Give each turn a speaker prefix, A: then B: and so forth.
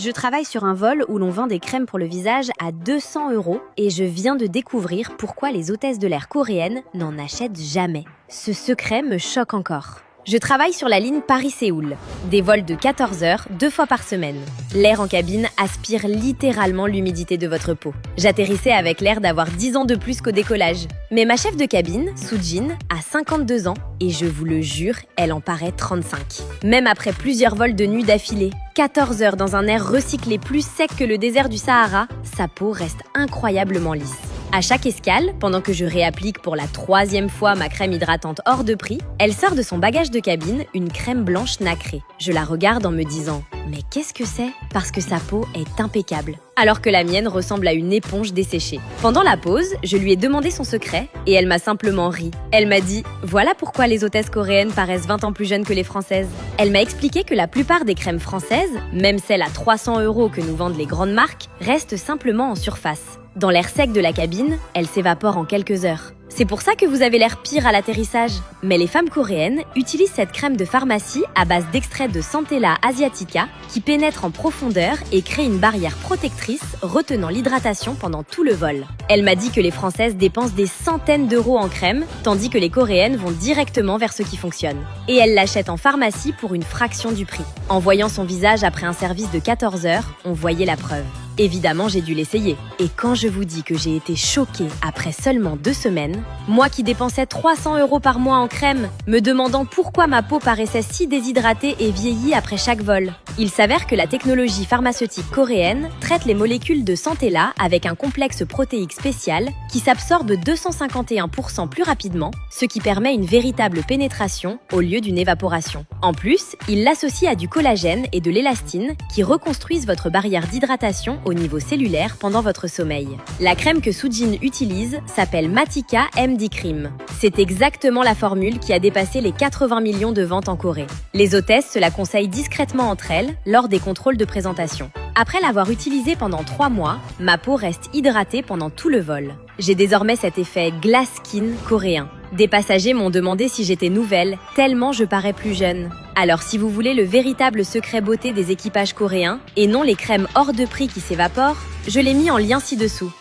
A: Je travaille sur un vol où l'on vend des crèmes pour le visage à 200 € et je viens de découvrir pourquoi les hôtesses de l'air coréennes n'en achètent jamais. Ce secret me choque encore. Je travaille sur la ligne Paris-Séoul. Des vols de 14 heures, 2 fois par semaine. L'air en cabine aspire littéralement l'humidité de votre peau. J'atterrissais avec l'air d'avoir 10 ans de plus qu'au décollage. Mais ma chef de cabine, Soo-jin, a 52 ans et je vous le jure, elle en paraît 35. Même après plusieurs vols de nuit d'affilée, 14 heures dans un air recyclé plus sec que le désert du Sahara, sa peau reste incroyablement lisse. À chaque escale, pendant que je réapplique pour la 3e fois ma crème hydratante hors de prix, elle sort de son bagage de cabine une crème blanche nacrée. Je la regarde en me disant « Mais qu'est-ce que c'est ?» Parce que sa peau est impeccable, alors que la mienne ressemble à une éponge desséchée. Pendant la pause, je lui ai demandé son secret et elle m'a simplement ri. Elle m'a dit « Voilà pourquoi les hôtesses coréennes paraissent 20 ans plus jeunes que les françaises. » Elle m'a expliqué que la plupart des crèmes françaises, même celles à 300 € que nous vendent les grandes marques, restent simplement en surface. Dans l'air sec de la cabine, elle s'évapore en quelques heures. C'est pour ça que vous avez l'air pire à l'atterrissage. Mais les femmes coréennes utilisent cette crème de pharmacie à base d'extrait de Centella asiatica qui pénètre en profondeur et crée une barrière protectrice retenant l'hydratation pendant tout le vol. Elle m'a dit que les Françaises dépensent des centaines d'euros en crème, tandis que les Coréennes vont directement vers ce qui fonctionne. Et elle l'achète en pharmacie pour une fraction du prix. En voyant son visage après un service de 14 heures, on voyait la preuve. Évidemment, j'ai dû l'essayer. Et quand je vous dis que j'ai été choquée après seulement 2 semaines, moi qui dépensais 300 € par mois en crème, me demandant pourquoi ma peau paraissait si déshydratée et vieillie après chaque vol. Il s'avère que la technologie pharmaceutique coréenne traite les molécules de Centella avec un complexe protéique spécial qui s'absorbe 251% plus rapidement, ce qui permet une véritable pénétration au lieu d'une évaporation. En plus, il l'associe à du collagène et de l'élastine qui reconstruisent votre barrière d'hydratation au niveau cellulaire pendant votre sommeil. La crème que Soo-jin utilise s'appelle Matica MD Cream. C'est exactement la formule qui a dépassé les 80 millions de ventes en Corée. Les hôtesses se la conseillent discrètement entre elles lors des contrôles de présentation. Après l'avoir utilisée pendant 3 mois, ma peau reste hydratée pendant tout le vol. J'ai désormais cet effet glass skin coréen. Des passagers m'ont demandé si j'étais nouvelle, tellement je parais plus jeune. Alors si vous voulez le véritable secret beauté des équipages coréens, et non les crèmes hors de prix qui s'évaporent, je l'ai mis en lien ci-dessous.